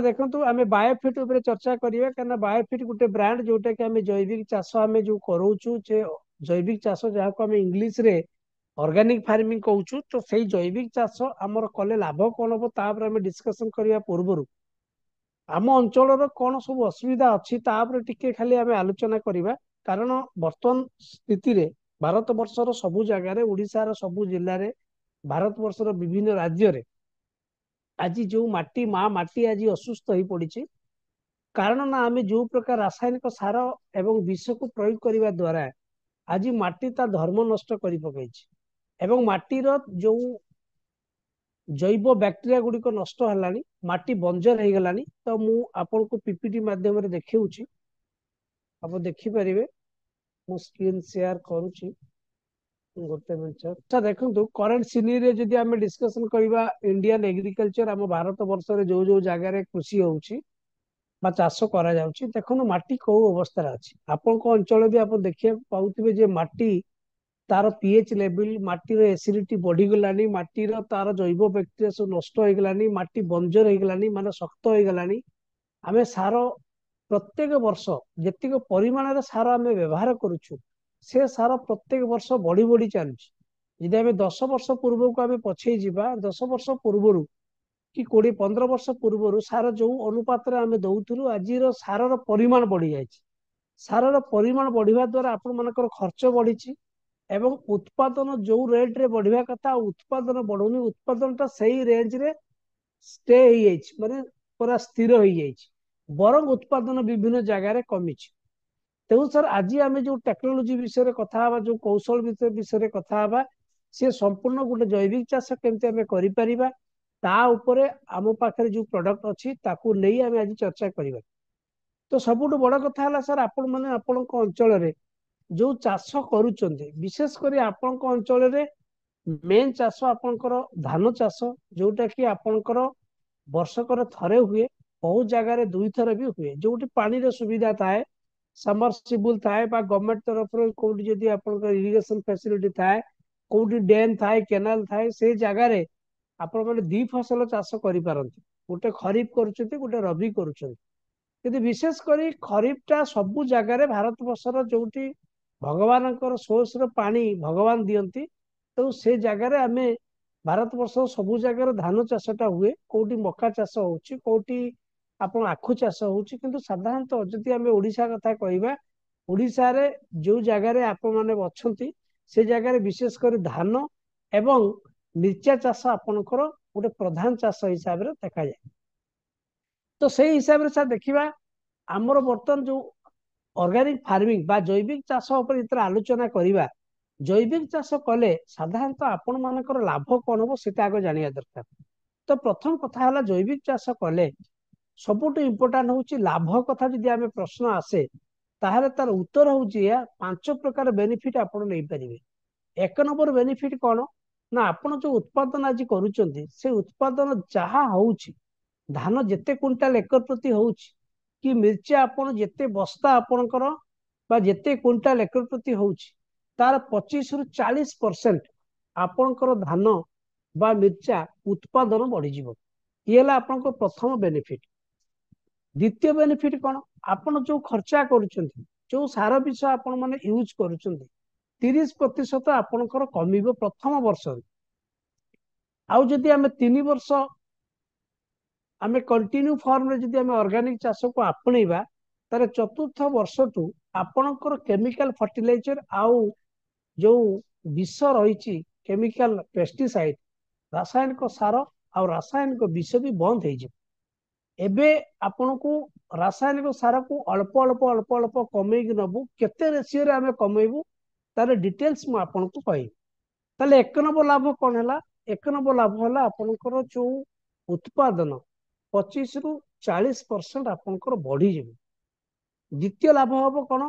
देखो आम बायोफिट उपर चर्चा करवा कहीं बायोफिट गोटे ब्रांड जोटा कि आम जैविक चाष आम जो करोचु जैविक चाष जहाँ को आम इंग्लीश रे ऑर्गेनिक फार्मिंग कहूँ तो सही जैविक चाष आमर कले लाभ कौन हम तापर आम डिस्कसन करने पूर्व आम अंचल कौन सब असुविधा अच्छी टिके खाली आम आलोचना करवा कारण बर्तमान स्थिति रे भारत वर्षर सबु जगार ओडिशार सबु जिले में भारत वर्षर विभिन्न राज्य रे आज जो माटी माँ माटी आज असुस्थ हो पड़ी कारण ना आम जो प्रकार रासायनिक सार एवं विष को प्रयोग करने द्वारा आज माटी ता धर्म नष्ट कर पकई एवं माटीर जो जैव बैक्टेरिया गुड़िक नष्ट है माटी बंजर हो गलानी तो मु आपन को पीपीटी माध्यम देखी आप देखिपारे मु स्क्रीन शेयर करुच्ची गोटे मिनट अच्छा देखो करेन्ट सिनेरी जदि आम डिस्कसन करवा इंडियन एग्रीकल्चर आम भारत वर्ष जो जो जगार कृषि होउची बा चाष करा जाउची देखो माटी कौ अवस्था अच्छी आपण अंचल भी आप देखिए पाउथिबे जे माटी तार पीएच लेवल माटीर एसिडिटी बढ़ी गलानी माटीर तार जैव बैक्टेरिया सब नष्ट हो गलानी माटी बंजर हो गलानी माने शक्त हो गलानी आमे सार प्रत्येक वर्ष जेतिक परिमाण सार आम व्यवहार करुछु से सार प्रत्येक वर्ष बढ़ी बढ़ी चलुची जदि आम 10 वर्ष पूर्व को आम पछे जावा 10 वर्ष पूर्व कि 20-15 वर्ष पूर्व सार जो अनुपात आम दौलू आज सारर परिमाण बढ़ी जाए सारर परिमाण बढ़िया द्वारा आपण मानकर खर्च बढ़ी एवं उत्पादन जो रेट रे बढ़िया कथा उत्पादन बढ़ुनी उत्पादन सही रेंज रे स्टे माने पूरा स्थिर हो बरं उत्पादन विभिन्न जगार कमी तेणु सर आज आम जो टेक्नोलोजी विषय कथा जो कौशल विषय कथा सी संपूर्ण गोटे जैविक चाष केमती आम करिपरिबा ता उपरे आम पाखे जो प्रोडक्ट अच्छी ताकू नहीं आम आज चर्चा करवा तो सबुठ बड़ कथा है सर आपण मैंने आपण अंचल जो चाष करुचंदी विशेष कर आपण अंचल मेन चाष आपणकर धान चाष जोटा कि आपणकर वर्षकर थरे हुए बहुत जगार दुई थर भी हुए जो पानी सुविधा थाए सबमर्सिबल थाए गवर्नमेंट तरफ कोटी जदि आपणकर इरिगेशन फैसिलिटी थाए कोटी डैम थाए केनाल थाए से जगार आपण मैंने दी फसल चाष कर गोटे खरीफ करुँच गोटे रबी करुँच विशेष कर खरीफ टा सबु जगार भारत वर्षर जो भगवान सोर्स पानी भगवान दियंती तो से जगार आम भारत वर्ष सबु जगार धान चाषटा हुए कोटी मका चाष होटी आप आखु चाष होची किंतु साधारणतः जदि आम ओडिशा कथा कहवा ओडिशा रे जो जगार आप मैंने अच्छा से जगार विशेष कर धान एवं मिर्चा चाष आपणकर गोटे प्रधान चाष हिसाब से देखा जाए तो से हिसाब से देखा आमर बर्तमान जो ऑर्गेनिक फार्मिंग बा जैविक चाष उपर आलोचना करवा जैविक चाष कले साधारणतः आपण मानकर लाभ कौन हम से आगे जाना दरकार तो प्रथम कथा है जैविक चाष कले सबुठ इम्पोर्टाट हूँ लाभ कथा जदि आम प्रश्न आसे ताहले तार उत्तर हूँ 5 प्रकार बेनिफिट आपण नहीं पारे 1 नंबर बेनिफिट कौन ना आपण जो उत्पादन आज करुँच से उत्पादन जहाँ हो धान जेते क्विंटाल एकर प्रति होउछि कि मिर्चा आपण जेते बस्ता आपणकर बा जेते क्विंटाल एकर प्रति होउछि तार 25 रु 40% आपणकर धान बा मिर्चा उत्पादन बढ़ी जीवो ये हला आपणकर प्रथम बेनिफिट द्वितीय बेनिफिट कौन आपण जो खर्चा करूछंती जो सार विष आपण माने यूज करूछंती 30% आपणकर कमिबो प्रथम वर्ष आउ जदि आमे 3 वर्ष आमे कंटिन्यू फॉर्म रे जदि आमे ऑर्गेनिक चाष को आपणैबा तारे चतुर्थ वर्ष टू आपणकर केमिकल फर्टिलाइजर आउ जो विष रही केमिकल पेस्टिसाइड रासायनिक सार आउ रासायनिक विष भी बंद हो एबे आपण को रासायनिक सार को अल्प अल्प अल्प अल्प कमेकी नबू केते रेशियो रे आमे कमेबू तार डिटेल्स मु आपण को कहि ताले 1 नंबर लाभ कोन हला 1 नंबर लाभ हला आपणकर जो उत्पादन 25 रु 40% आपणकर बढ़ी जीव द्वितीय लाभ हम कौन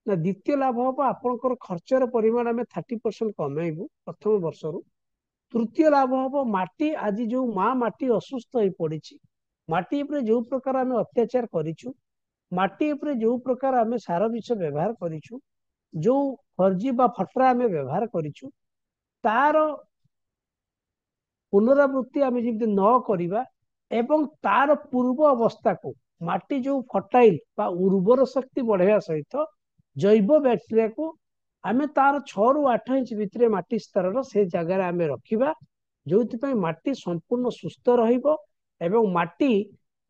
ना द्वितीय लाभ हम आपणकर खर्चर परिमाण आम 30% कमेबू प्रथम वर्ष रु तृतीय लाभ हम माटी आज जो माँ माटी असुस्थ हो पड़ी माटी उपरे जो प्रकार आम अत्याचार करिछु माटी उपरे जो प्रकार आम सार विष व्यवहार करिछु जो फर्जी बा फटरा आम व्यवहार करिछु तार पुनरावृत्ति आम जब न करिबा एवं तार पूर्व अवस्था को माटी जो फर्टाइल बा उर्वर शक्ति बढ़ावा सहित जैव बैक्टेरिया को आमे तार 6 ରୁ 8 इंच भितर माटी स्तर से जगह आमे रखिबा जो माटी संपूर्ण सुस्थ रहिबो एवं माटी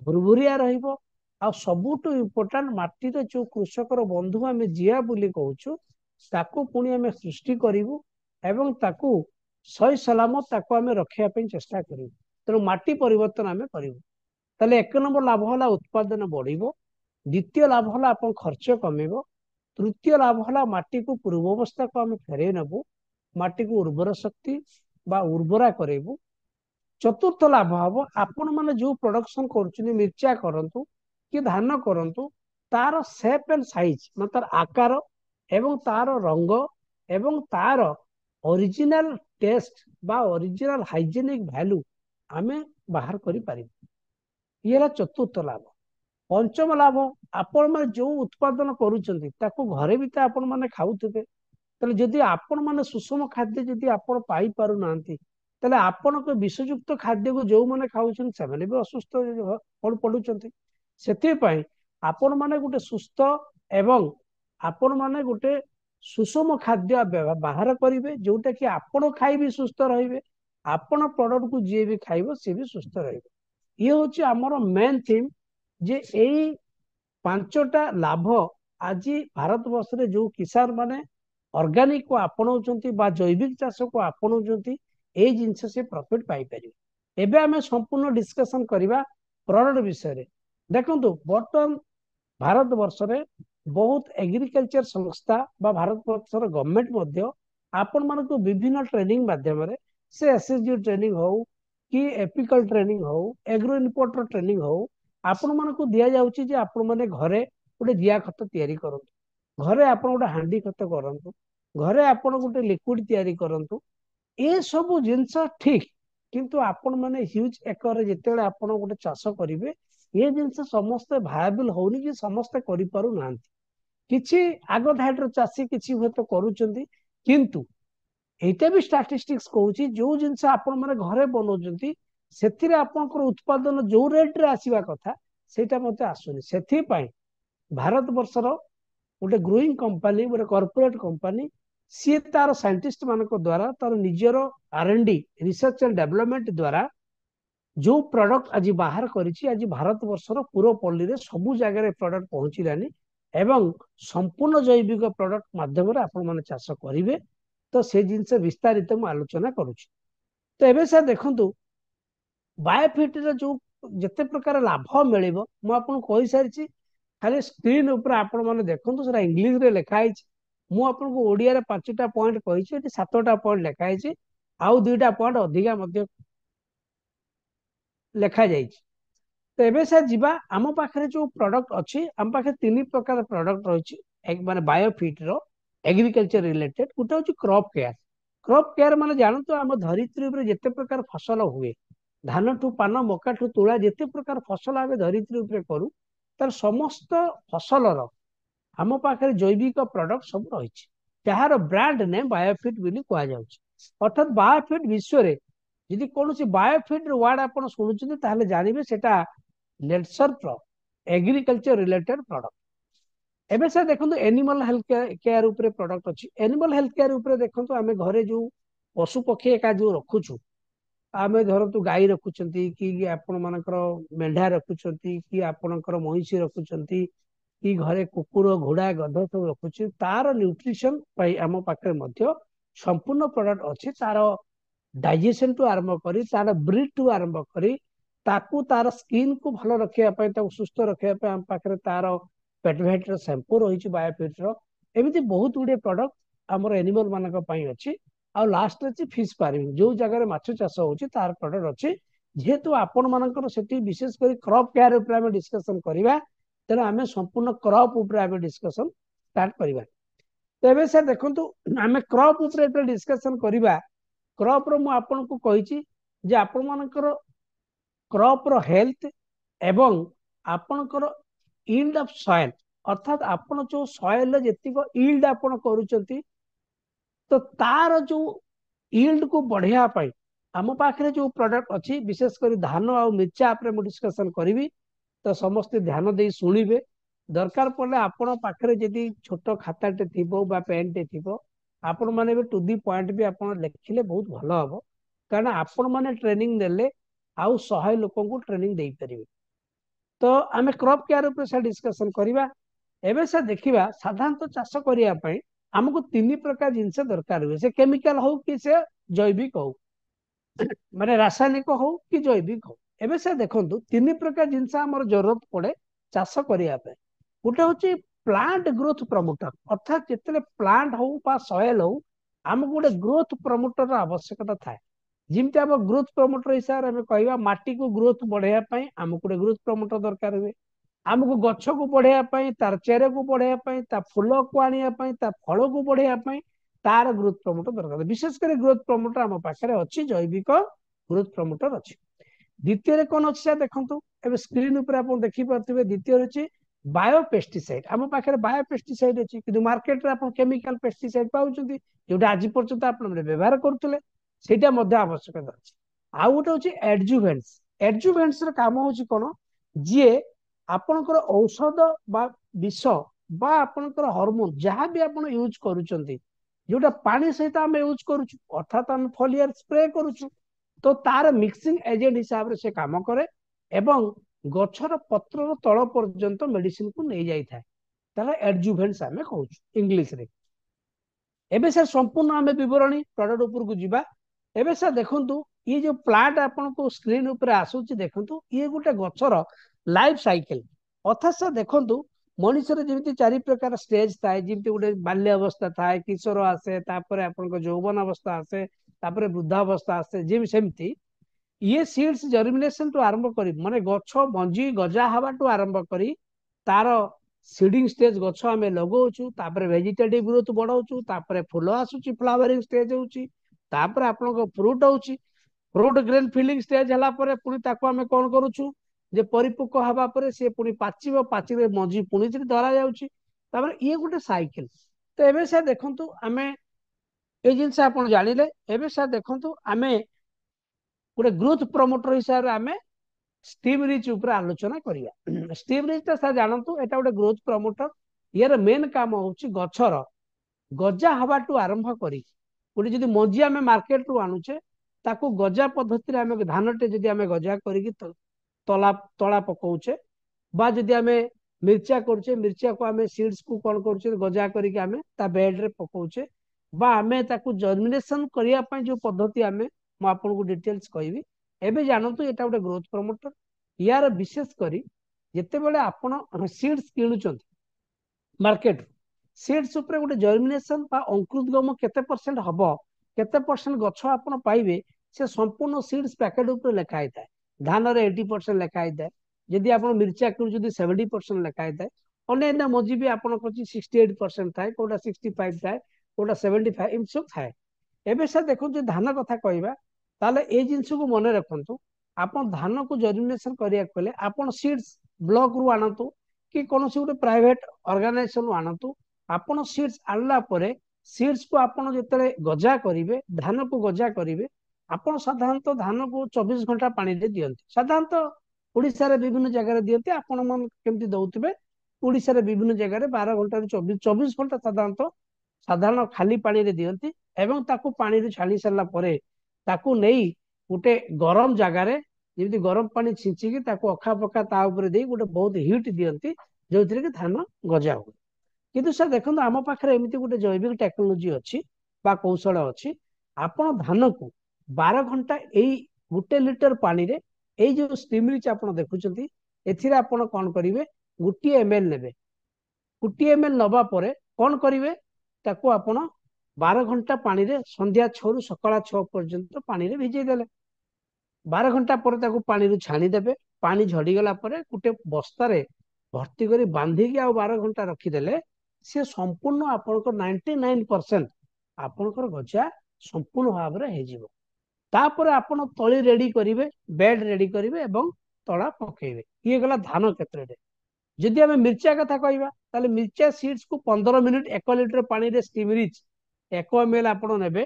भुरभुरिया रहिबो आ सबुठु इम्पोर्टांट माटी रे जो कृषकर बंधु आमे जिया बोली कहूछु ताको पुणी आमे सृष्टि करिवु एवं ताको सही सलामत ताको आमे रखिया पे चेष्टा करिवु तेणु माटी परिवर्तन आमे करिवु ताले एक नंबर लाभ होला उत्पादन बढ़िबो द्वितीय लाभ होला अपन खर्च कमिबो तृतीय लाभ होला माटी को पूर्वावस्था को आमे फेरे नबु माटी को उर्वर शक्ति बा उर्वरा करेबु चतुर्थ लाभ हम आपण मैंने जो प्रोडक्शन कर मिर्चा करंतु कि धान करंतु तार शेप एंड साइज मतलब तार आकार एवं तार रंग एवं तार ओरिजिनल टेस्ट बा ओरिजिनल हाइजेनिक वैल्यू आमे बाहर करि पारि ये है चतुर्थ लाभ पंचम लाभ आपण मैंने जो उत्पादन करूछंती ताको घरे भी तो आपण मैंने खाउथिबे ताले जदि आपण मैंने सुषम खाद्य जदि आपण पाई पारु नांती ताले आपण को विषयुक्त खाद्य को जो मैंने खाउछन से माने भी असुस्थ पडुचंती सेति पई आपण माने गोटे सुस्थ एवं आपण माने गोटे सुषम खाद्य बाहर करिवे जोटा कि आपण खाई भी सुस्थ रहिबे आपण प्रोडक्ट को जे भी खाइबो से भी सुस्थ रहिबे ये होची हमर मेन थीम जे एई पांचटा लाभ आज भारत वर्ष रे जो किसान माने ऑर्गेनिक को आपणाउछंती बा जैविक चाष को आपणाउछंती ए जिंस से प्रॉफिट पाई परिबे एबे हमें संपूर्ण डिस्कशन करिबा प्रोडक्ट विषय रे देखंतु बर्तमान भारत वर्ष रे बहुत एग्रीकल्चर संस्था बा भारत वर्ष रे गवर्नमेंट मध्य आपण मानको विभिन्न ट्रेनिंग माध्यम रे से एसएसजी ट्रेनिंग हो कि एपिकल ट्रेनिंग हो एग्रो इनपुट ट्रेनिंग हो आपण मानको दिया जाउची जे आपण माने घरे गोटे जिया खत तैयारी करंतु घरे आपण गोटे हांडी खत करंतु घरे आपण गोटे लिक्विड तैयारी करंतु ए सब जिनस ठीक किंतु आपण माने ह्यूज एकर जेतेले आपण गोटे चाष करिवे ये जिनस समस्त भायबल होनी कि समस्त करि पारु नांती किछि आगो धाइटर चासी किछि होय तो करूचंती किंतु एटा भी स्टैटिस्टिक्स कहूची जो जिनस आपण माने घरे बनौचंती सेथिरे आपनकर उत्पादन जो रेट रे आसीबा कथा सेटा मते आसुनी सेथि पई भारत वर्षर गोटे ग्रोइंग कंपनी गोटे कॉर्पोरेट कंपनी सी तार साइंटिस्ट मान द्वारा तार निजर R&D रिसर्च एंड डेवलपमेंट द्वारा जो प्रोडक्ट आज बाहर करिछि आज भारत वर्षर पूरा पल्ली रे सबु जगह रे प्रोडक्ट पहुंचिलानी एवं संपूर्ण जैविक प्रोडक्ट माध्यम रे आपण माने चाष करिवे तो से जिनसे विस्तारित मु आलोचना करूछि तो एबे से देखंतु बायोफिट रे जो जते प्रकार लाभ मिलिबो मु आपन कहि सारिछि खाली स्क्रीन ऊपर आपण माने देखंतु सेरा इंग्लिश रे लिखा आइछि मु आपन को ओडिया रे 5टा पॉइंट कहिछि एटी 7टा पॉइंट लिखा आइछि आउ 2टा पॉइंट अधिका मध्य लिखा जाइछि तो एबे से जिबा आम पाखरे जो प्रोडक्ट अछि आम पाखरे 3 प्रकार प्रोडक्ट रहिछि एक माने बायोफिट रो एग्रीकल्चर रिलेटेड गोटे होछि क्रॉप केयर माने जानतो हम धरित्री ऊपर जते प्रकार फसल हुए धान ठू पान मका ठू तुला जते प्रकार फसल आमे धरित्री ऊपर करू तार समस्त फसलर आम पाखे जैविक प्रोडक्ट सब रही जार ब्रांड नेम बायोफिट बोली कह जाउछि अर्थात बायोफिट विश्व रे यदि कौन बायोफिट वर्ड आप शुणुते ताहले जानबे सेटा nature pro agriculture related product एबे से देखंतु एनिमल हेल्थ केयर ऊपर प्रोडक्ट अछि एनिमल हेल्थ केयर ऊपर देखंतु आमे घरे जो पशु पक्षी एका जो रखुछु आमे धरतु गाई रखुचंती कि आपण मानकर मेंढा रखुचंती कि आपणकर महिषी रखुचंती कि घरे कुकुर घोड़ा गध सब रखुची तार न्यूट्रिशन पाई आम पाखे मध्य संपूर्ण प्रोडक्ट अछि तार डाइजेशन टू आरंभ करी तार ब्रीड टू आरंभ करी ताकू तार स्किन को भलो रखिया पाई ताकू सुस्थ रखिया पाई आम पाखे तार पेटवेटर शैम्पू रही बायोफिट एमती बहुत गुड़े प्रोडक्ट आमर एनिमल मानक पई अछि आ लास्ट अछि फिश फार्मिंग जो जगह माछ चाष होछि तार प्रोडक्ट अछि जेहेतु आपण मानकर सेठी विशेष करी क्रॉप केयर ऊपर हम डिस्कशन करिबा तेना आमे संपूर्ण क्रॉप ऊपर आमे डिस्कशन स्टार्ट करिबा तेबे से देखंतु आमे क्रॉप ऊपर डिस्कशन करिबा क्रॉप रो मु आपन को कहिछि जे आपण मानकर क्रॉप रो हेल्थ एवं आपनकर यील्ड ऑफ सॉइल अर्थात आपण जो सॉइल जेतिको यील्ड आपण करूचंती तो तार जो यील्ड को बढ़िया पाई आम पाखे जो प्रोडक्ट अच्छी विशेषकर धान आ मिर्चा डिस्कसन करी तो समस्ते ध्यान दे शुणे दरकार पड़े आपण पाखे जदि छोट खाताटे थी पेनटे थी आपण मैंने भी टू दी पॉइंट भी आप लिखिले बहुत भल हम कारण आपण मैंने ट्रेनिंग देले आउ 100 लोक ट्रेनिंग दे पारे तो आम क्रॉप केयर उपर डिस्कसन करवा एवं से देखा साधारणतः चाष करने आमको 3 प्रकार जिनस दरकार हुए से केमिकल हो कि से जैविक हो माने रासायनिक हो कि जैविक हो एवं से देखो 3 प्रकार जिनस आम जरूरत पड़े चाष करने गोटे हूँ प्लांट ग्रोथ प्रमोटर अर्थात जितने प्लांट हो सॉइल हो आमको गोटे ग्रोथ प्रमोटर आवश्यकता थाए जमी आम ग्रोथ प्रमोटर हिसाब से कह माटी को ग्रोथ बढ़ाई आमको गोटे ग्रोथ प्रमोटर दरकार हुए आमको गछ को बढ़ाई तार चेर को बढ़ाई फूल को आने फल को बढ़ाई तार ग्रोथ प्रमोटर दरकार विशेषकर ग्रोथ प्रमोटर आम पाखे अच्छी जैविक ग्रोथ प्रमोटर अच्छी द्वितीय कौन अच्छे देखो ए स्क्रीन उपर आप देखिपे द्वितीय अच्छी बायोपेस्टिसाइड आम पाखे बायोपेस्टिसाइड अच्छी कि मार्केट में आप केमिकल पेस्टिसाइड पाँच जो आज पर्यटन आप व्यवहार करुले आवश्यकता अच्छी आउ गोटे हूँ एडजुभेन्स एडजुभेन्स काम हूँ कौन जी आपणकर औषध बा विष बा आपणकर हॉर्मोन जहाँ भी आप यूज करुँच जोटा पानी सहित आम यूज करुचु अर्थात आम फलियर स्प्रे करुचु तो तार मिक्सिंग एजेंट हिसाब से काम करे एवं गछर पत्र तल पर्यंत मेडिसिन को नहीं जाई थाए ताला एडजुभेंट्स आमे कहूछु इंग्लिश रे एबे सर संपूर्ण आमे विवरणी प्रोडक्ट ऊपर को जिबा एबे सर देखंतु ये जो प्लांट आपन को स्क्रीन ऊपर आसुची देखंतु ये गोटे गछर लाइफ साइकिल अर्थात सर देखंतु मनुष्य जमी 4 प्रकार स्टेज थाए जमी गोटे बाल्य अवस्था थाए किशोर आसे तापरे आपन यौवन अवस्था आसे तापरे वृद्धावस्था आसे जिम सेमती ये सीड्स जर्मिनेशन टू आरंभ करी माने गछ मंजी गजा हवा टू आरंभ करी तार सीडिंग स्टेज गछ आमे लगाउछु तापरे वेजिटेटिव ग्रोथ बढ़ाउछु तापरे फूल आसुची फ्लावरिंग स्टेज होउची तापरे आपन को फ्रूट होउची फ्रूट ग्रेन फिलिंग स्टेज हला परे पुनी ताको आमे कोन करूछु जे परिपक्व हवा परे से पुनी पाचिबो पाचिले मंजी पुनी धरा जाउची तापरे ये गोटे साइकिल तो एबे से देखंतु आमे ए जिंस आपन जानिले एबे से देखंतु आमे गोटे ग्रोथ प्रमोटर हिसाब से आम स्टीम रिच उपर आलोचना करिया स्टीम रिच ता जानतु एटा गोटे ग्रोथ प्रमोटर यार मेन काम होची गछर गजा हवा टू आरंभ करी गोटे जदि मंजी आम मार्केट रु आणुचे ताकू गजा पद्धति आम धानटे जदि आम गजा करिकी तला तला पकाउचे बा जदि आम मिर्चा करुचे मिर्चा को आम सीड्स को कौन करुचे गजा करिकी आम ता बेड रे पकाउचे बा आम ताकू जर्मिनेशन करिया पई जो पद्धति आम मु आपको डिटेल्स कहबी एबे जानतु एटा गोटे ग्रोथ प्रमोटर यार विशेष करी जेते बेले आपण सीड्स किणुचंती मार्केट सीड्स ऊपर गोटे जर्मिनेशन बा अंकुरोद्गम केते परसेंट हबो केते परसेंट गछ आपण पाइबे से संपूर्ण सीड्स पैकेट ऊपर लिखा हिता धान रे 80% लिखा हिता जदि आपण मिर्चा किणुचंती 70% लिखा हिता अन्य मजी भी आपण कछि 68% थाए कोडा 65 थाए कोडा 75 इन सब थाए एबे से देखो जे धान कथा कहबा ताले ए जिंस को मन रखंतु आपण धान को जर्मिनेशन करिया कले आपण सीड्स ब्लॉक रु आनंतु कि कोनोसी गोटे प्राइवेट ऑर्गेनाइजेशन रु आनंतु आपण सीड्स आनला परे सीड्स को आपण जेतले गजा करिवे धान को गजा करिवे आपण साधारणतः धान को 24 घंटा पानी रे दियंती साधारणतः ओडिसा रे विभिन्न जगह रे दियंती आपण मन केमति दउतबे ओडिसा रे विभिन्न जगह रे 12 घंटा रे 24 घंटा साधारण खाली पानी रे दियंती एवं ताकू पानी रे छाली सरला परे ताकू नहीं गोटे गरम जगार जमी गरम पानी छिंचिकी अखा पखा ता ऊपर दे गोटे बहुत हिट दियंती जो कि धान गजा हुए किंतु सर देखो आम पाखे एमती गोटे जैविक टेक्नोलोजी अच्छी बा कौशल अच्छी आपण धान को 12 घंटा यही गोटे लिटर पानी रे यही जो स्टीम रिच आप देखुं एथिरे आपण कौन करेंगे गोटे ml नेबे गोटे ml नबा परे कौन करेंगे ताकू आपण 12 घंटा पानी रे संध्या 6 रु सकाळ 6 पर्यंत पानी रे भिजै देले 12 घंटा पर ताकू पानी रु छाणी देबे पानी झड़ी गला परे गुटे बस्ता रे भर्ती करी बांधी के आ 12 घंटा रखी देले से संपूर्ण आपनकर 99% आपनकर गजा संपूर्ण भाव रे हे जिवो तापर आपण तळी रेडी करिवे बेड रेडी करिवे एवं तळा पकेइबे ये गला धान क्षेत्र रे जदि हम मिर्चा कथा कहबा ताले मिर्चा सीड्स को 15 मिनिट 1 लिटर पानी रे स्टीम रिच 1 ml आपण नेबे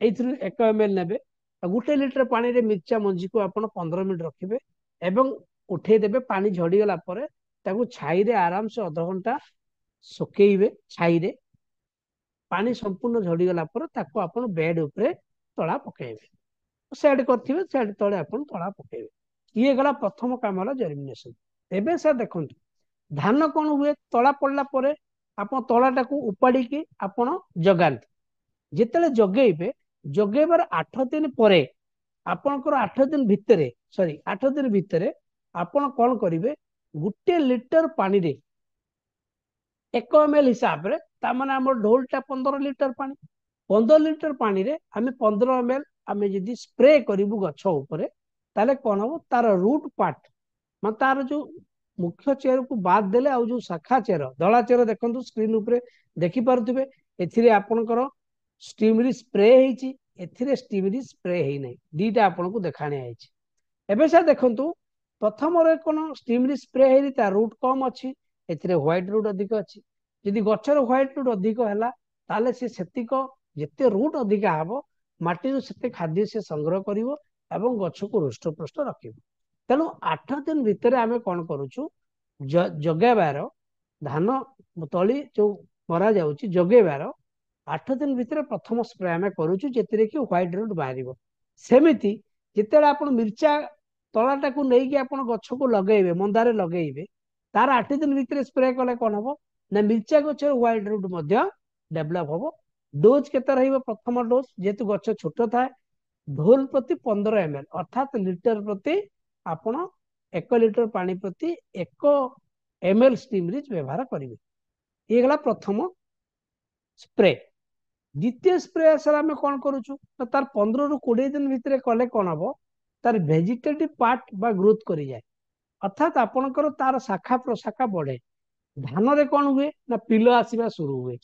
एथि 1 ml नेबे गोटे लिटर पानी रे मिर्चा मंजी को आपण 15 मिनिट रखिबे एवं उठे देबे पानी झड़ी गला परे ताकू छाई रे आराम से आधा घंटा सुकेइबे छाई रे पानी संपूर्ण झड़ी गला परे ताकू आपण बेड ऊपर तळा पकेइबे सेड करथिबे सेड तळे आपण तळा पकेइबे ये गला प्रथम काम होला जर्मिनेशन। एबे सर देखंतु धान कोन हुए तळा पड़ला परे आपण तळाटाकू उपाड़ी की आपण जगांती जेतेले जगेइबे जगेबार 8 दिन परे आपणकर 8 दिन भितरे सॉरी 8 दिन भितरे आपण कोन करिवे गुटे लिटर पानी रे 1 ml हिसाब रे ता माने हमर ढोलटा 15 लिटर पानी 15 लिटर पानी रे आमे 15 ml आमे जदी स्प्रे करिवु गछ ऊपर ताले कोन हो तार रूट पार्ट मान तार जो मुख्य चेर को बाद देले आ जो शाखा चेर धला चेर देखंतु स्क्रीन ऊपर देखि पारुथिबे एथिरे आपणकर स्टीमरी स्प्रे हेची एथिरे स्टीमरी स्प्रे हेई नै दीटा आपन को देखाने आइछि। एबे से देखंतु प्रथम रे कोन स्टीमरी स्प्रे हेरी ता रूट कम अछि एथिरे व्हाइट रूट अधिक अछि यदि गछर व्हाइट रूट अधिक हैला ताले से सेतिक जते रूट अधिक हबो माटी रो सेते खाद्य से संग्रह करिवो एवं गछ को रुष्ट पुष्ट रखिबो। तेनु 8 दिन भितर आमे कोन करूछु जगेबार धान तली जो मरा जाउछि जगेबार 8 दिन भितर प्रथम स्प्रे आमे करूछु जेतिरे कि व्हाइट रूट बाहरिबो। सेमिति जेतेला आपण मिर्चा तळाटा को नेई कि आपण गछ को लगेइबे मंदारे लगेइबे तार 8 दिन भितर स्प्रे कले कोन हबो ना मिर्चा गछ व्हाइट रूट मध्य डेवलप हबो। डोज केते रहइबो प्रथम डोज जेतु गछ छोट थाए ढोल प्रति 15 ml अर्थात लिटर प्रति आपण 1 लिटर पानी प्रति 1 ml स्टीमरीज व्यवहार करिवे। ये गला प्रथम स्प्रे। द्वितीय स्प्रे सर आम कौन करूँ तार 15 रु 20 दिन भितर कले कौन हम तार भेजिटेटिव पार्ट बा ग्रोथ कर जाए अर्थात आपणकर तार शाखा प्रशाखा बढ़े। धान रे कौन हुए ना पिलो आसवा शुरू हुए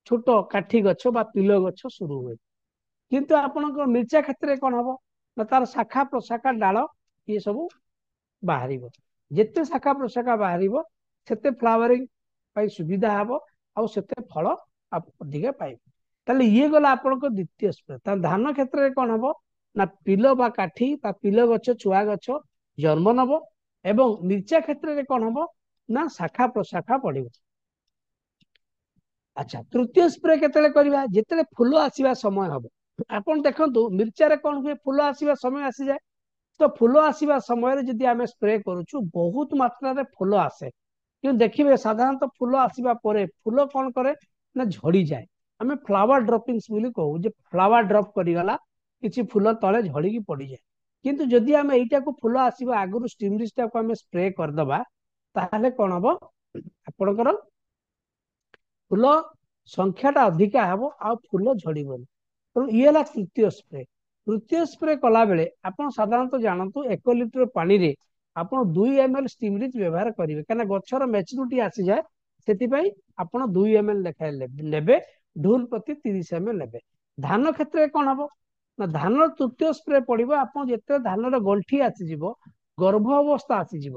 छोट काठी गछ बा पिलो गछ शुरू हुए किंतु आपणकर मिर्चा क्षेत्र में कौन हम ना तार शाखा प्रशाखा डाल ये सब बाहर जिते शाखा प्रशाखा बाहर सेते फ्लावरिंग सुविधा हम आते फल आप अधिक पाइबे। ताले ये गला आपनको द्वितीय स्प्रे। धान क्षेत्र में कौन हम ना पिलो बा काठी बा पिलो गछ छुआ गछ जन्म नब एवं मिर्चा क्षेत्र में कौन हम ना शाखा प्रशाखा पड़े। अच्छा तृतीय स्प्रे केतले करबा जेतले फूल आसीबा समय हम आपन देखंतु मिर्चा रे कौन हुए फूल आसीबा समय आसी जाए तो फूल आसीबा समय रे जदी आमे स्प्रे करूछु बहुत मात्रा रे फूल आसे कि देखिबे साधारणतः फूल आसीबा परे फूल कौन करे ना झड़ी जाए आमे फ्लावर ड्रॉपिंग्स बोली कहू जे फ्लावर ड्रॉप करिगला किछि फूल तळे झड़ी की पड़ी जाए किंतु जदी आमे एइटा को फूल आसीबा आगुरु स्टीमरिस्टा को आमे स्प्रे कर दबा ताहले कोन हबो आपनकर फूल संख्याटा अधिका हबो आ फूल झड़ीबनी। तो ये ला तृतीय स्प्रे। तृतीय स्प्रे कला बेले आपण साधारणतः जानतु 1 लिटर पानी रे आपण 2 ml स्टीमरिज व्यवहार करिवे काना गछर मैच्योरिटी आसी जाए सेति पई आपण 2 ml लेखा लेबे ढोल प्रति 30 ml लेबे। धान क्षेत्र में कौन हम ना धान तृतीय स्प्रे पड़ो आप जिते धान गंठी आसीज गर्भ अवस्था आसीज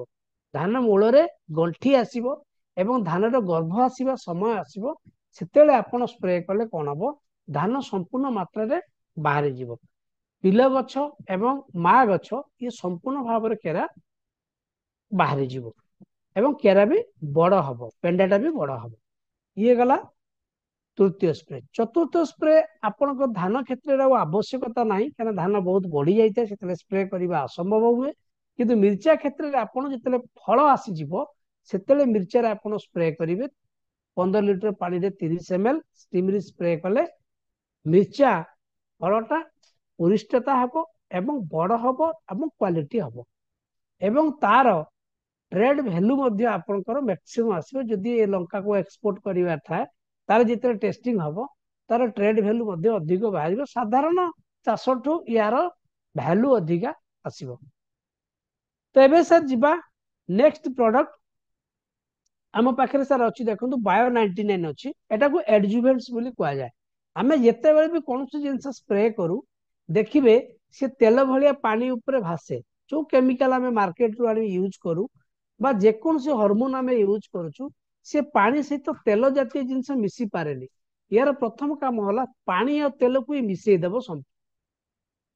धान मूल गंठी आसव एवं धान गर्भ आसवा समय आसव से आपड़ स्प्रे कले कौन हम धान संपूर्ण मात्रा रे बाहरी जीव पिल गछ एवं माँ गछ ये संपूर्ण भाव में केरा बाहरी जीव एवं केरा भी बड़ हम पेंडाटा भी बड़ हम। ये गला तृतीय स्प्रे। चतुर्थ स्प्रे आपण धान क्षेत्र में आवश्यकता नहीं क्या धान बहुत बढ़ी जाए से स्प्रे करने असंभव हुए किंतु मिर्चा क्षेत्र में आपड़ जो फल आसीज से मिर्चार आप स्प्रे करेंगे 15 लिटर पानी रे 30 ml स्टीमरी स्प्रे कले मिर्चा फलटा परिष्टता हम एवं बड़ हम एवं क्वालिटी हम एवं तार ट्रेड वैल्यू आपंकर मैक्सिमम आसो जदि लंका को एक्सपोर्ट करवार थाए तार जिते टेस्टिंग हम तार ट्रेड वैल्यू अधिक बाहर साधारण चाष ठू यार वैल्यू अधिका आसो। तो एबे सर जीवा नेक्स्ट प्रोडक्ट आम पाखे सर अच्छी देखो बायो 99 अच्छी एटा को एडजुवेंट्स बोली कह जाए। आम जिते बड़े भी कौन जिन स्प्रे करूँ देखिए सी तेल भाया पानी उपरे भासे जो केमिकल आम मार्केट रू आनी यूज करूँ बा जेकोसी हॉर्मोन आम यूज करूँ से पानी सहित तेल जातीय जिनस मिसी पारे यार प्रथम काम होला पानी और तेल को मिसई देव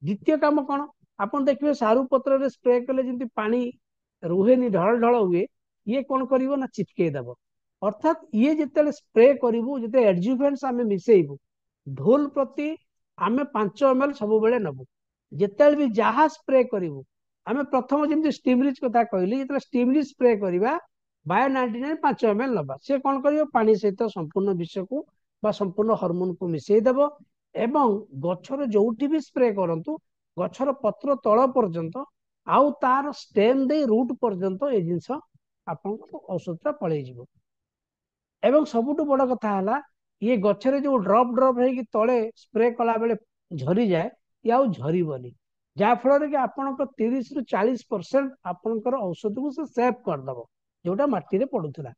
द्वितीय काम कौन आपण देखिए सारू पत्र रे स्प्रे कले जमी पानी रुहेनी ढल ढल हुए ये कौन करिवो ना चिपके दब अर्थात ये जिते स्प्रे करू जिते एडजुभेंट्स आम मिसेबू ढोल प्रति आम 5 ml सब बेले नबू जिते भी जहाँ स्प्रे करू आम प्रथम जमी स्टीमरीज कथा कहली जो स्टीमरीज स्प्रे करवा बायो 99 5 ml नबा सी कौन कर पानी सहित संपूर्ण विषय को संपूर्ण हर्मोन को मिसेदेव एवं गछर जोठी भी स्प्रे करंतु गछर पत्र तल पर्यंत आउ तार स्टेम दे रूट पर्यंत ए जिनस आपन औषधटा पळै जिवो एवं सबुठु बड़ कथा हला ये गछरे जो ड्रॉप ड्रॉप है तले स्प्रे कला बेले झरी जाए ये आउ झरीबनी जहाँ फल कि आपन 30 रु 40% आपनकर औषध को से सेव करदब जोटा माटी रे पड़ुथिला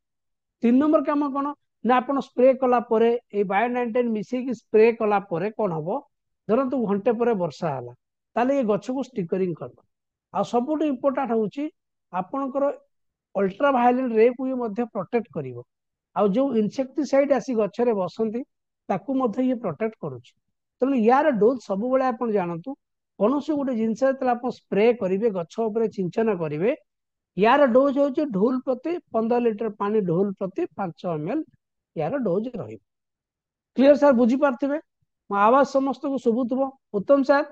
3 नंबर काम कौन ना आप स्प्रे कला बायो 99 मिसेकी स्प्रे कला कौन हम धरतु घंटे पर वर्षा है ताले ये गछ को स्टिकरिंग कर आ सबुठ इम्पोर्टाट हूँ आपणकर अल्ट्रावायलेट रे को ये प्रोटेक्ट करिवो आ जो इनसेक्टिसाइड आसी गछरे बसंती ताकू मध्य ये प्रोटेक्ट करुच्ची तेणु यार डोज सब बेले आप जानतु कौन से गोटे जिनस स्प्रे करेंगे गछ उपर सिंचन करेंगे यार डोज हूँ ढोल प्रति 15 लीटर पानी ढोल प्रति 5 ml यार डोज रही क्लियर सर बुझी पार्थिबे मो आवाज समस्त को शुभुथबो उत्तम सर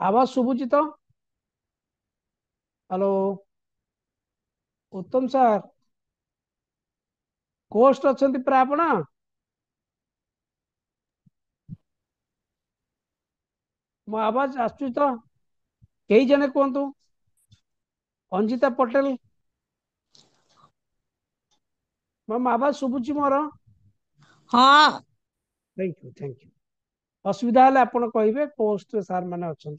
आवाज शुभुची तो हेलो उत्तम सर कोस्ट अच्छंती प्रा आपण मो आवाज आसुची तो कई जने कहतु अंजिता पटेल मैम आवाज शुभुची मोर हाँ थैंक यू असुविधा है आपड़ कहे पोस्ट सार मैंने अच्छा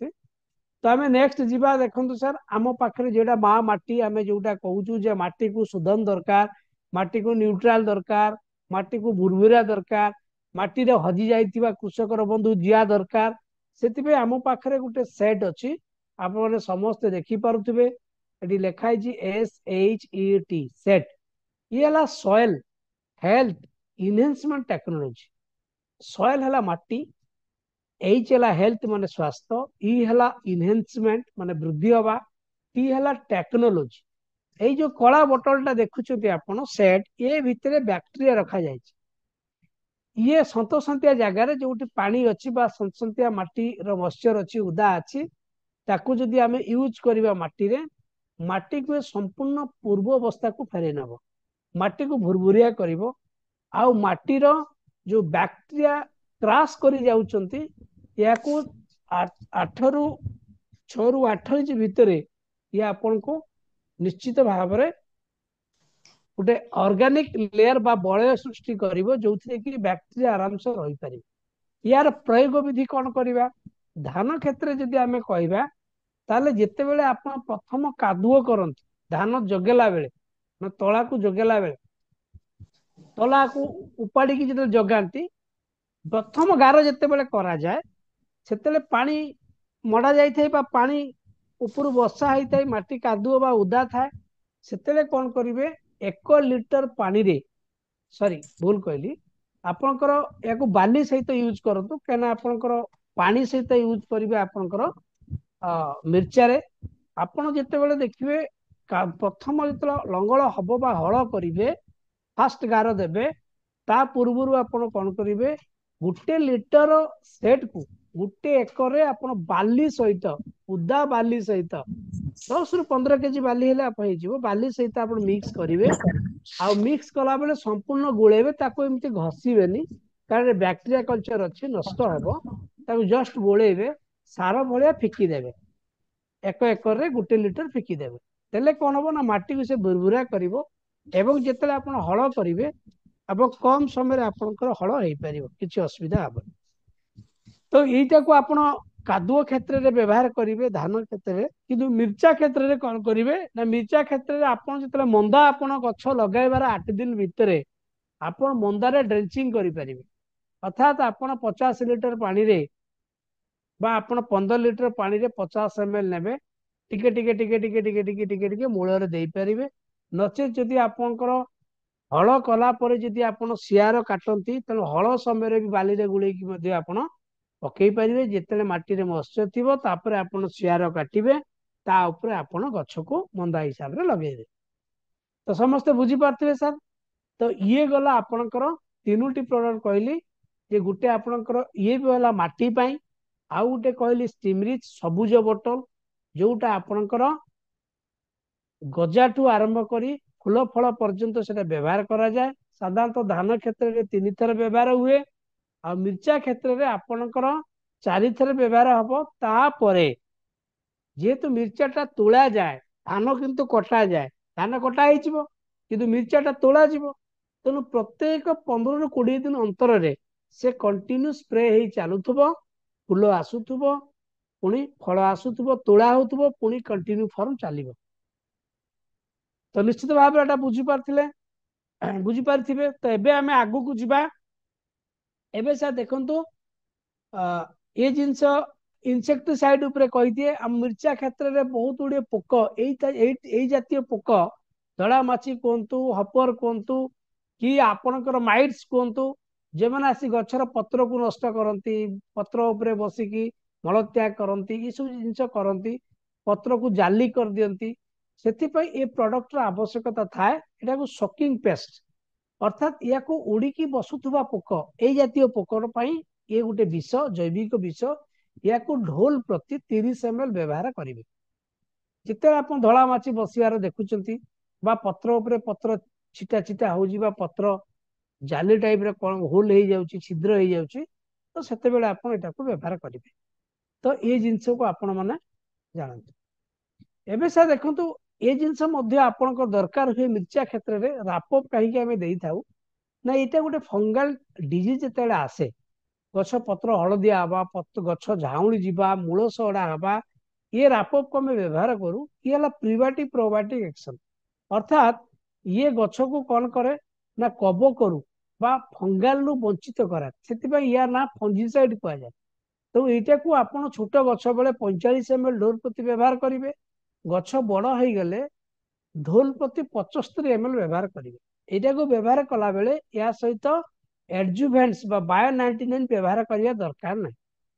तो आम नेक्स्ट जीवा देखु सर आम पाखे जोटा माँ माटी आम जोटा कहूँ माटी को शोधन दरकार माटी को न्यूट्राल दरकार माटी को भुरभुरा दरकार माटी रे हजि जाइथिबा कृषकर बंधु जिया दरकार से आम पाखे गोटे सेट अच्छी आप समस्ते देखी पारुथिबे एटी लिखाई SHET सेट ये है soil health enhancement technology soil है माटी एच है हेल्थ माने स्वास्थ्य ई है इनहेंसमेंट माने वृद्धि हवा टी है टेक्नोलॉजी ये जो कला बोतलटा देखुछथि आपण सेट ये भितरे बैक्टेरिया रखा जाय ये सतसंतिया जगार जो पानी अच्छी सतसंतिया माटी मॉइस्चर अच्छी उदा अच्छी ताकू जदि आम यूज करवा माटी रे माटी को संपूर्ण पूर्व अवस्था को फेरे नब माटी को भुरभुरिया करिवो आउ माटीर जो बैक्टेरिया क्रॉस करी जाउचंती याकू 8 रु 6 रु 8 इंच भितर ये आपन को निश्चित भाव में गोटे ऑर्गेनिक लेयर बा बलय सृष्टि करिवो जोथि कि बैक्टेरिया आराम से रही पारे यार प्रयोग विधि कौन करवा धान क्षेत्र जदि आमे कहबा ताले जेते बेले आपण प्रथम कादुओ करंती धान जगेला बेले तला को जगेला बेले तला को उपाड़ी की जते जगांती प्रथम गार जेते बेले करा जाए सेतेले पानी मडा जाई थाई बा पानी ऊपर वर्षा होई थाई माटी कादुओ बा उदा थाए सेतेले कौन करिवे 1 लिटर पानी रे सॉरी भूल कहली आपनकर याको बाली सहित यूज करंतु केना आपनकर पानी सहित यूज करिवे आपनकर मिर्चा रे आपण जेते बेले देखिवे प्रथम जेते लंगल हबो बा हळ करिवे फास्ट गार देबे ता पूर्वरु आपण कोन करिवे 1 लिटर सेट को 1 एकर आपण बाली सहित उदा बाली सहित 10 रु 15 केजी बाली हेले आप हेजिवो बाली सहित आपण मिक्स करिवे आ मिक्स कला बेले संपूर्ण गोळेबे ताको एमती घसीबेनी कारण बैक्टेरिया कल्चर अच्छी नष्ट हेबो ताको जस्ट गोळेबे सार भलिया फिकी देबे 1 एकर रे 1 लिटर फिकी देबे तेले कोन हबो ना माटी को से बुरबुरा करिवो एवं जेतले आपण हळ करिवे अब कम समय रे आपनकर हळ हेई परिवो किछि असुविधा हबो तो एटा को आपण कादुओ क्षेत्र रे व्यवहार करिवे धान क्षेत्र रे किंतु मिर्चा क्षेत्र रे कोन करिवे ना मिर्चा क्षेत्र रे आपण जेतले मंदा आपण गछ लगाइबार 8 दिन भितरे आपण मंदा रे ड्रेंचिंग करि परिवे अर्थात आपण 50 लिटर पानी रे बा आपण 15 लिटर पानी रे 50 ml नेबे टिके टिके टिके टिके टिके टिके टिके टिके मूल रे देई परिवे नचे जदि आपनकर हळ कला परे जदि आपण सियार काटंती तनो हळ समय रे भी बाली रे गुळेकी मध्ये आपण पकई पारे जिते माटी मत्स्य थी तापर आपण सियार काटिबे ता उपरे आपण गछ को मंदा हिसाब रे लगेबे। तो समस्ते बुझी पारथिबे सर। तो ये गला आपणकर तीनोटी प्रोडक्ट कहली जे गुटे आपणकर ये भी होला माटी पाई आउ गुटे कहली स्टीमरिच सबुज बोतल जोटा आपणकर गजाठू आरंभ करी फूल फल पर्यंत से व्यवहार करा जाए। साधारणतः धान क्षेत्र में 3 थर व्यवहार हुए आ मिर्चा क्षेत्र में आपणकर 4 थर व्यवहार हम। तापरे जेहेतु मिर्चाटा तोला जाए धान किंतु कटा जाए धान कटा हो किंतु मिर्चाटा तोला जीव तेणु प्रत्येक 15 ରୁ 20 दिन अंतर से कंटिन्यू स्प्रे हो चलुव फूल आसुव पुणी फल आसुव तोला हो पुणी कंटिन्यू फॉर्म चलो। तो निश्चित भाव में बुझीपारे। तो एबे आमे आगु को जीवा। एबे सर देखंतु ये जिनस इनसेक्टिसाइड उपरे कही दिए आ मिर्चा क्षेत्र में बहुत गुड़े पोक यही जातीय पोक धड़ा माछी कहतु हपर कहतु कि आपणकर माइट्स कहतु जे मैंने आसी गछर पत्र को नष्ट करती पत्र उपरे बसिकी मलत्याग करती ये सब जिनस करती पत्र को जाली कर दियंती से ये प्रोडक्ट आवश्यकता थाए एटा को शॉकिंग पेस्ट अर्थात या को उड़ीकी बसुथुबा पोक ए जातीय पोकर पई ये गोटे विष जैविक विष या को ढोल प्रति 30 ml व्यवहार करेंगे। जिते आप धला माछी बसिवार देखुंत बा पत्र उपरे पत्र छिटा छिटा हो पत्र जाली टाइप रे होल हो जाउची छिद्र हो जाउची तो सेते बेले आपण एटा को व्यवहार करेंगे। तो ये जिनस को आपण माने जानतु। एबे सर देखंतु ये जिनस मध्य आपनको दरकार हुए मिर्चा क्षेत्र में रापप कहीं आम दे था ना यहाँ गोटे फंगाल डिजीज जो आसे गछ पत्र हलदिया हवा गछ झाउली जीवा मूल सड़ा हवा ये रापप को आम व्यवहार करूँ ये प्रिबायोटिक प्रोबायोटिक एक्शन अर्थात ये गछ को कौन करे ना कब करू बा फंगाल रु वंचित करा से या ना फंजिसाइड कह जाए। तो यहाँ को आप छोट गछ बेले 45 ml ढोल प्रति व्यवहार करेंगे गछ बड़ हो गले ढोल प्रति 75 ml व्यवहार करेंगे। यहाँ को व्यवहार कला बेले या सहित एडजुवेंट्स बायो 99 व्यवहार करने दरकार ना।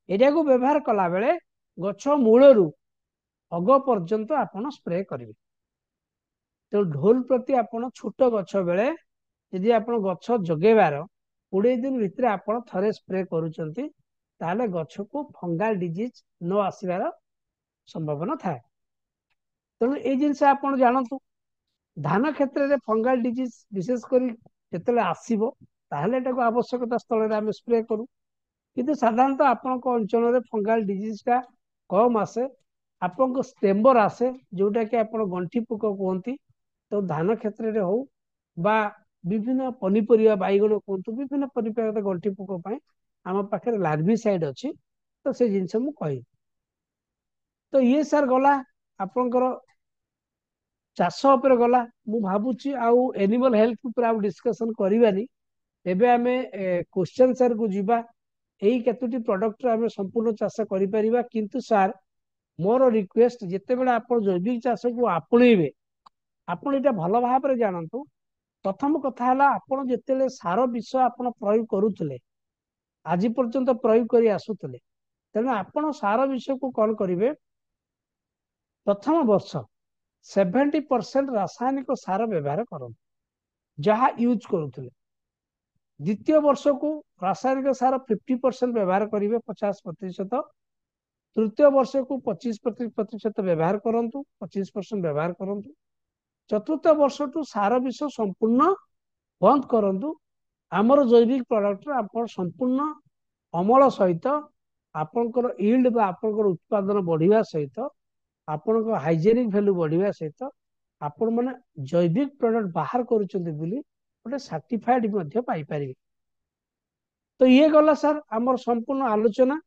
यहाँ को व्यवहार कला बेले गछ मूलरू अग पर्यंत आपण स्प्रे करेंगे। तो ढोल प्रति आपण छोट गछ बेले यदि आप गछ जगेबार 20 दिन भितर आप थे स्प्रे करुँच ताले गछ को फंगाल डिजीज न आसबार संभावना थाए। तेणु ये जिनस आप जानतु धान क्षेत्र में फंगाल डिजीज विशेषकर जो आसो ताको आवश्यकता स्थल में आम स्प्रे करूँ किंतु साधारणतः आपण अंचल फंगाल डिजीजटा कम आसे आपन स्टेम्बर आसे जोटा कि आप गंठी पोक कहती। तो धान क्षेत्र में हो बा विभिन्न पनीपरिया बैगण कहतु विभिन्न पनीपरिया गंठी पोक आम पाखे लार्विसाइड अच्छी तो से जिनस मु कही। तो ये सार गला आपंकर चाष उपर गला मु भावुची आउ एनिमल हेल्थ उपर आउ डिस्कशन करवानी। एबे आमे क्वेश्चन सर को जीवा यही केतोटी प्रोडक्ट आमे संपूर्ण चाष करि परिबा किंतु सर मोर रिक्वेस्ट जेते बेला आप जैविक चाष को आपणेबे आपण एटा भल भाव रे जानतु। प्रथम कथा हला आपण जेतेले सार विष आपण प्रयोग करूथले आज पर्यंत प्रयोग करी आसुथले तेणु आपण सार विष को कौन करेंगे प्रथम वर्ष 70% रासायनिक सार व्यवहार करूँ जहाँ यूज करुले। द्वितीय वर्ष को रासायनिक सार 50% व्यवहार करेंगे 50%। तृतीय वर्ष को 25% व्यवहार करूँ 25% व्यवहार करूँ। चतुर्थ वर्ष टू सार विष संपूर्ण बंद करूँ। आमर जैविक प्रोडक्ट आप संपूर्ण अमल सहित आपंकर यील्ड बा आपंकर उत्पादन बढ़िया सहित आपंकर हाइजेनिक वैल्यू बढ़िया सहित आपण माने जैविक प्रोडक्ट बाहर करूचंती बोली गोटे सर्टिफाइड पाई पारिबे। तो ये गला सर आमर संपूर्ण आलोचना।